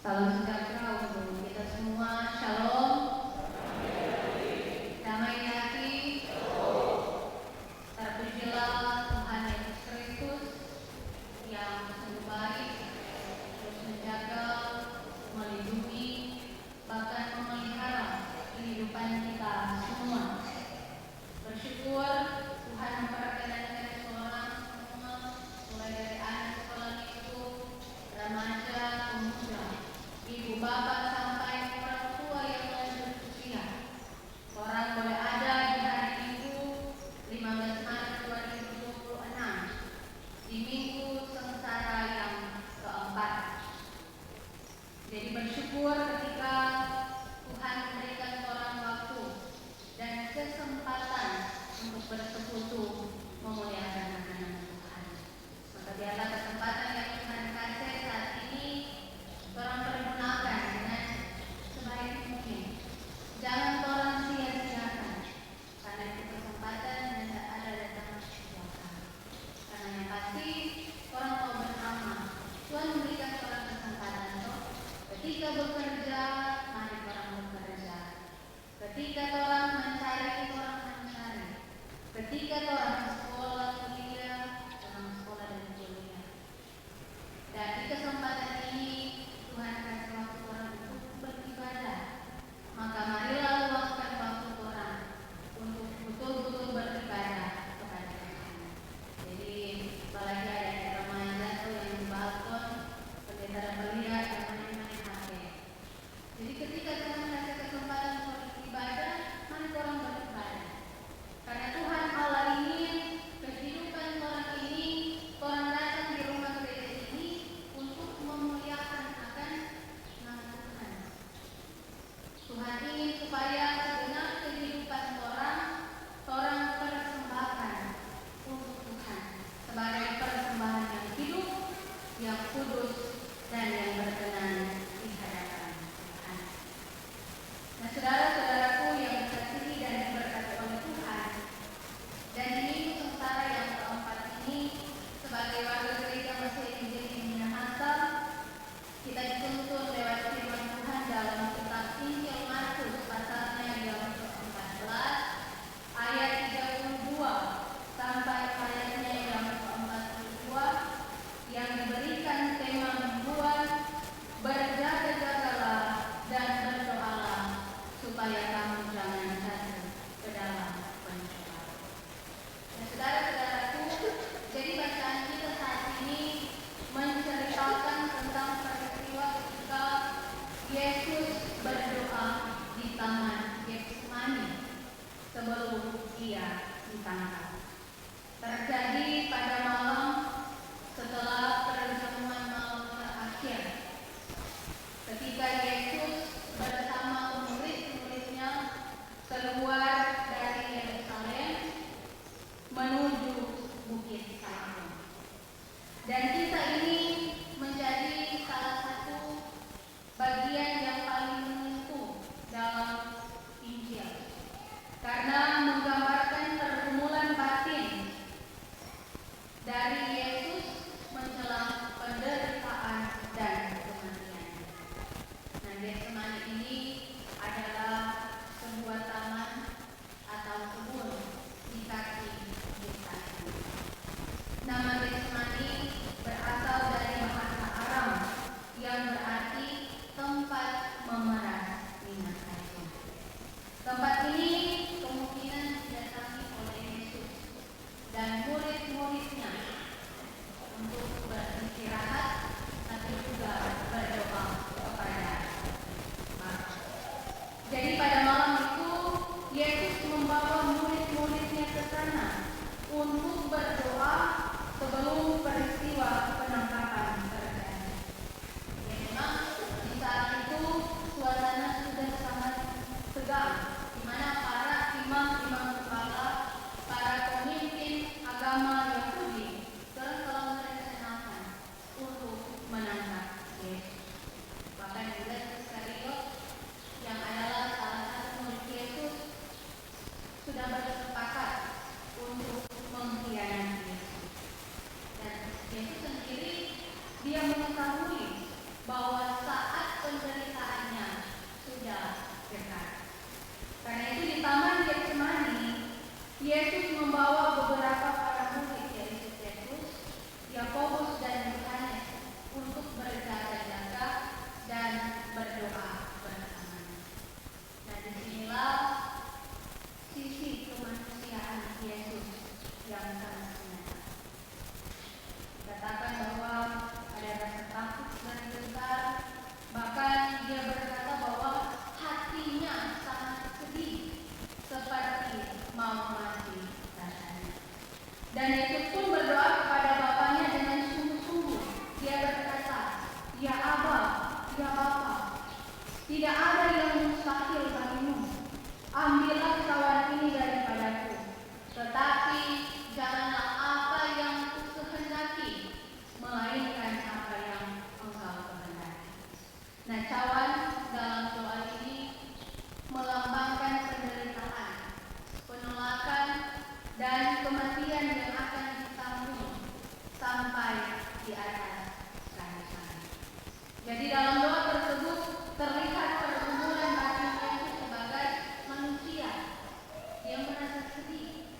Salam sejahtera untuk kita semua. Shalom. Damai di hati. Terpujilah Tuhan Yesus Kristus yang sungguh baik, terus menjaga, melindungi, bahkan memelihara kehidupan kita semua. Bersyukur Tuhan memperkenan kita semua, mulai dari anak sekolah minggu, remaja, pemuda, ibu bapak sampai orang tua yang lanjut usia. Orang boleh ada di hari Minggu 15 Maret 2026 di minggu sengsara yang keempat. Jadi bersyukur ketika Tuhan memberikan orang waktu dan kesempatan untuk bersekutu memuliakan nama Tuhan. Maka biarlah kesempatan yang Tuhan kasih saat ini orang pergunakan dengan sebaik mungkin. Jangan orang sia-siakan, karena itu kesempatan yang tidak ada datang dua kali. Karena yang pasti orang mau beramal. Tuhan memberikan orang kesempatan. Ketika bekerja, mari orang bekerja. Ketika orang mencari, orang mencari. Ketika orang sekolah, kuliah, orang sekolah dan kuliah. Dan di kesempatan ini Tuhan kasih waktu orang untuk beribadah. Maka marilah luangkan waktu orang untuk betul-betul beribadah kepada Tuhan. Jadi apalagi ada remaja tuh yang di balkon, pendeta melihat yang main-main HP. Jadi ketika Tuhan kasih kesempatan untuk beribadah, mari orang beribadah. Karena Tuhan Allah ingin kehidupan orang ini, orang datang di rumah gereja ini untuk memuliakan akan nama Tuhan. Tuhan ingin supaya segenap kehidupan orang persembahkan untuk Tuhan sebagai persembahan yang hidup, yang kudus, dan yang berkenan di hadapan Tuhan. Nah, saudara-saudaraku yang dikasihi dan diberkati oleh Tuhan, dan di minggu sengsara yang keempat ini, sebagai warga gereja Mesir Injil Minahasa, kita dituntun lewat firman Tuhan dalam kitab Injil Markus pasalnya yang ke-14 ayat 32 sampai ayatnya yang ke-42 yang diberikan tema membuat berjaga-jagalah dan berdoalah supaya kamu jangan jatuh ke dalam pencobaan. Nah, saudara-saudaraku, jadi bacaan kita saat ini menceritakan tentang peristiwa ketika Yesus berdoa di taman Getsemani sebelum ia ditangkap. Terjadi pada malam setelah perjamuan malam terakhir, ketika Yesus bersama murid-muridnya keluar dari Yerusalem menuju Bukit Salafon. Dan kisah ini menjadi salah satu bagian yang paling menyentuh dalam Injil, karena menggambarkan pergumulan batin dari Yesus menjelang penderitaan dan kematian. Nah, Getsemani ini adalah sebuah taman atau kebun di kaki Yesus. Nama Getsemani berasal dari bahasa Aram yang berarti tempat memeras minyak kayu. Tempat ini kemungkinan didatangi oleh Yesus dan murid-muridnya untuk beristirahat, tapi juga berdoa kepada Bapa. Jadi pada malam itu Yesus membawa murid-muridnya ke sana untuk berdoa sebelum peristiwa penangkapan terjadi. Ya, memang di saat itu suasana sudah sangat tegang, di mana para imam-imam kepala, para pemimpin agama Yahudi telah merencanakan untuk menangkap Yesus. Bahkan Yudas Iskariot yang adalah salah satu murid Yesus sudah bersepakat untuk mengkhianati Yesus. Dan Yesus sendiri dia mengetahui bahwa saat penderitaannya sudah dekat. Karena itu di Taman Getsemani, Yesus membawa beberapa para murid yaitu Petrus, Yakobus dan Yohanes untuk berjaga-jaga dan berdoa bersama. Nah, disinilah sisi kemanusiaan Yesus yang sangat nyata. Katakan bahwa ada rasa takut dan gentar, bahkan dia berkata bahwa hatinya sangat sedih seperti mau mati rasanya. Dan Yesus pun berdoa kepada Bapaknya dengan sungguh-sungguh. Dia berkata, "Ya Aba, ya Bapa, tidak ada yang mustahil bagimu. Ambillah cawan ini daripadaku, tetapi janganlah apa yang kukehendaki, melainkan apa yang Engkau kehendaki." Nah, cawan dalam doa ini melambangkan penderitaan, penolakan, dan kematian yang akan ditanggung sampai di atas kayu-kayu. Jadi dalam doa tersebut terlihat pergumulan batin Yesus sebagai manusia yang merasa sedih,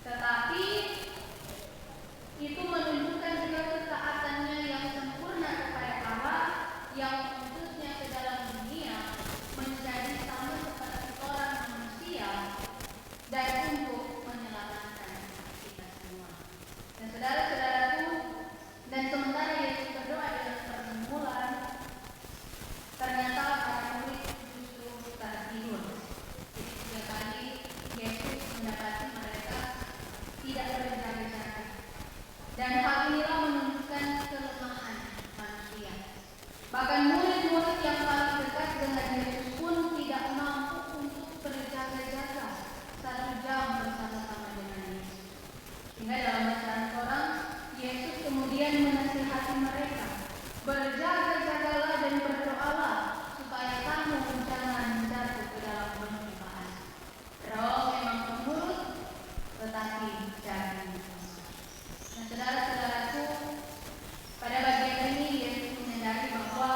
tetapi itu menunjukkan juga ketaatannya yang sempurna kepada Allah, yang mengutusnya ke dalam dunia menjadi sama seperti orang manusia dan untuk menyelamatkan kita semua. Dan saudara-saudaraku, dan sementara Yesus berdoa dengan pergumulan, ternyata para murid justru tertidur. Tiga kali Yesus mendapati mereka tidak berjaga-jaga. Dan hal inilah menunjukkan kelemahan manusia. Bahkan murid-murid yang paling dekat dengan Yesus pun tidak mampu untuk berjaga-jaga 1 jam bersama-sama dengan Yesus. Hingga dalam bacaan Quran, Yesus kemudian menasihati mereka, "Berjaga-jagalah dan berdoalah supaya kamu jangan jatuh ke dalam pencobaan. Roh memang penurut, tetapi daging lemah." Nah, saudara-saudaraku, pada bagian ini Yesus menyadari bahwa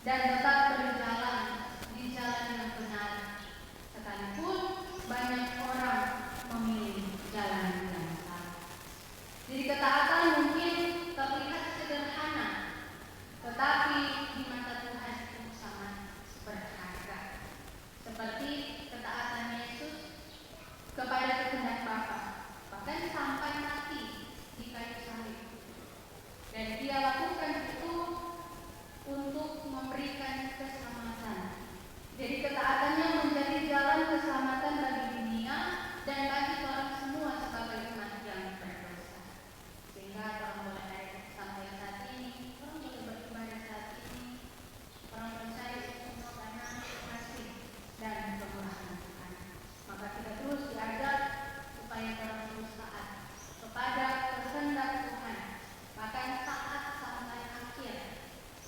dan tetap berjalan di jalan yang benar, sekalipun banyak orang memilih jalan yang salah. Jadi ketaatan mungkin terlihat sederhana, tetapi di mata Tuhan itu sangat berharga. Seperti ketaatan Yesus kepada kehendak Bapa, bahkan sampai mati di kayu salib. Dan Dia lakukan itu untuk memberikan keselamatan. Jadi ketaatannya menjadi jalan keselamatan bagi dunia dan bagi orang semua sebagai umat yang berdosa. Sehingga orang boleh ada sampai saat ini, orang boleh beribadah saat ini, orang percaya semua karena kasih dan kemurahan Tuhan. Maka kita terus diajak supaya orang terus taat kepada kehendak Tuhan, bahkan taat sampai akhir.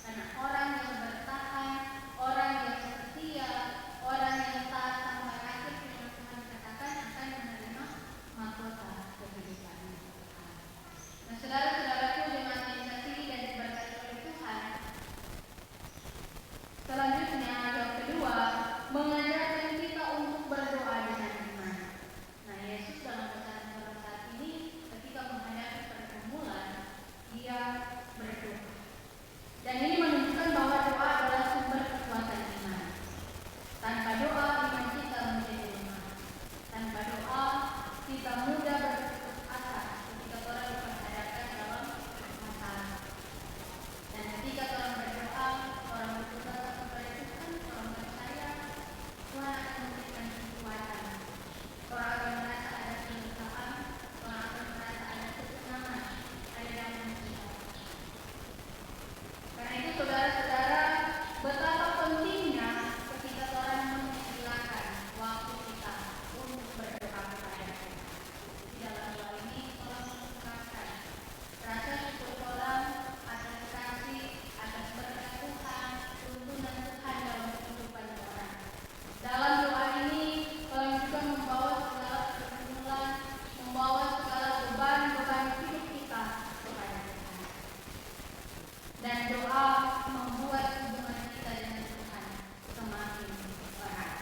Karena orang yang bertahan, orang yang setia, orang yang taat sampai akhir, firman Tuhan katakan akan menerima mahkota kehidupan. Nah, saudara-saudaraku, dengan yang dikasihi dan diberkati oleh Tuhan, selanjutnya yang kedua, mengajarkan kita untuk berdoa dengan iman. Nah, Yesus dalam pesan saat ini ketika menghadapi pergumulan, Dia berdoa. Dan ini menunjukkan bahwa doa adalah sumber kekuatan iman. Tanpa doa, iman kita menjadi lemah. Tanpa doa, kita mudah berputus asa ketika orang diperhadapkan dalam masalah. Dan ketika orang berdoa, orang berputus asa kepada Tuhan, orang percaya Tuhan akan memberikan kekuatan. Orang akan merasa ada kelegaan, orang akan merasa ada ketenangan, ada damai jiwa. Karena itu saudara-saudara, betapa pentingnya ketika orang mengilakan waktu kita untuk berdoa kepada Tuhan. Di dalam doa ini orang mengungkapkan rasa syukur orang atas kasih, atas berkat Tuhan, tuntunan Tuhan dalam kehidupan orang. Dalam doa ini orang juga membawa segala pergumulan, membawa segala beban-beban hidup kita kepada Tuhan. Dan doa membuat hubungan kita dengan Tuhan semakin erat.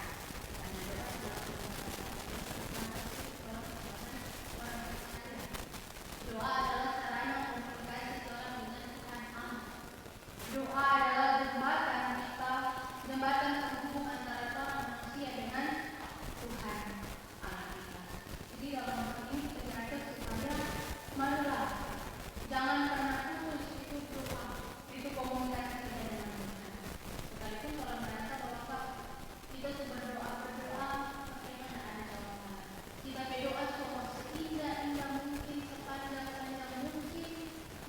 Karena doa adalah doa adalah sarana komunikasi seorang dengan Tuhan Allah. Doa adalah jembatan kita, jembatan penghubung antara seorang manusia dengan Tuhan Allah kita. Jadi dalam hal ini kita diajak supaya marilah jangan pernah putus itu doa, itu komunikasi kita dengan Tuhan. Sekalipun orang merasa bahwa kita berdoa bagaimana ada jawaban. Kita berdoa seindah-indah mungkin, sepanjang-panjang mungkin,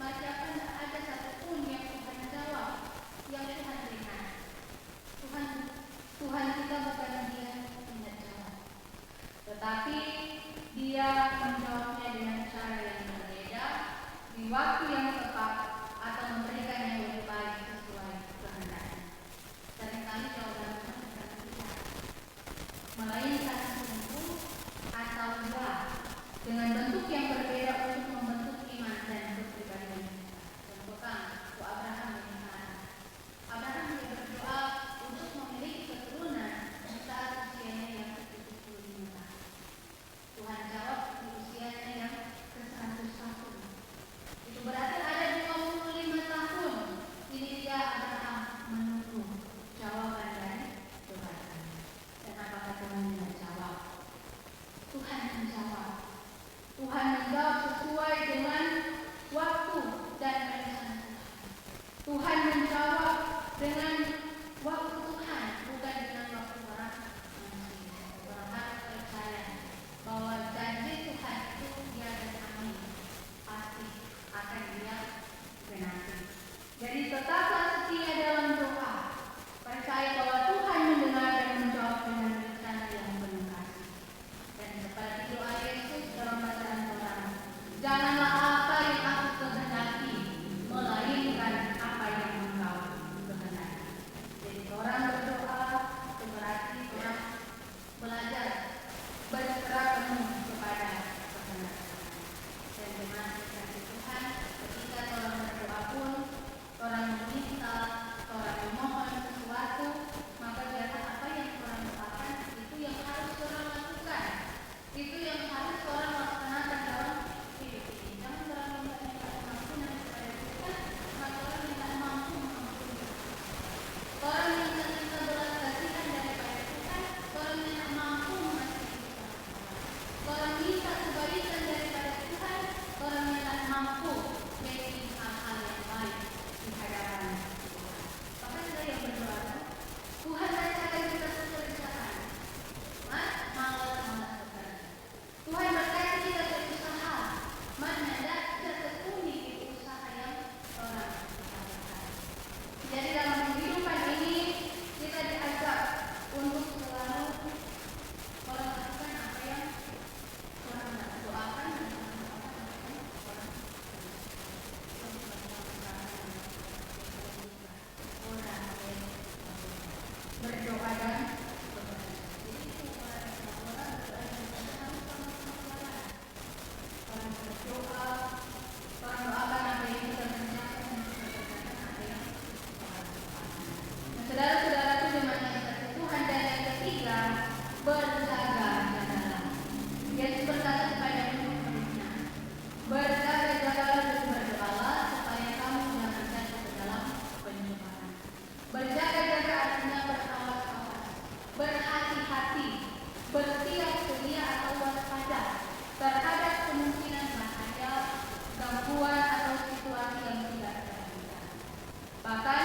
masih akan tidak ada satupun yang Tuhan jawab, yang Tuhan berikan. Tuhan kita bukan Dia yang tidak jawab, tetapi Dia menjawabnya dengan cara yang berbeda, di waktu yang tepat, atau memberikan yang lebih baik sesuai kehendaknya. Seringkali jawaban Tuhan bukan tidak, melainkan sungguh atau ya, dengan bentuk yang berbeda untuk membentuk iman dan kepribadian kita. Contohkan, Abraham misalnya. Abraham dia berdoa untuk memiliki keturunan di saat usianya yang ke-75 tahun. Tuhan jawab di usianya yang ke-100 tahun. Itu berarti ada 25 tahun. Ini dia Abraham menunggu jawaban dari Tuhan. Dan apakah Tuhan menjawab? Tuhan menjawab. Tuhan menjawab sesuai dengan waktu dan rencana Tuhan. Tuhan menjawab dengan waktu Tuhan, bukan dengan waktu orang manusia. Orang harus percaya bahwa janji Tuhan itu Dia dan amin, pasti akan Dia genapi. Jadi tetaplah setia dalam doa, percaya bahwa Tuhan mendengar dan menjawab dengan rencana yang penuh kasih. Dan seperti doa Yesus dalam bacaan Quran, janganlah apa yang aku kehendaki, melainkan apa yang Engkau kehendaki. Jadi orang berdoa itu berarti orang belajar berserah penuh kepada kehendak Tuhan. Dan dengan kasih Tuhan, ketika orang berdoa pun, orang meminta, orang memohon kepada saudara-saudara jemaat yang kasih Tuhan, dan yang ketiga, berjaga-jagalah. Yesus berkata kepada murid-muridnya, berjaga-jagalah dan berdoalah supaya kamu jangan jatuh ke dalam pencobaan. Berjaga-jaga artinya berawas-awas, berhati-hati, bersiap sedia atau waspada terhadap kemungkinan bahaya, gangguan atau situasi yang tidak terduga. Bahkan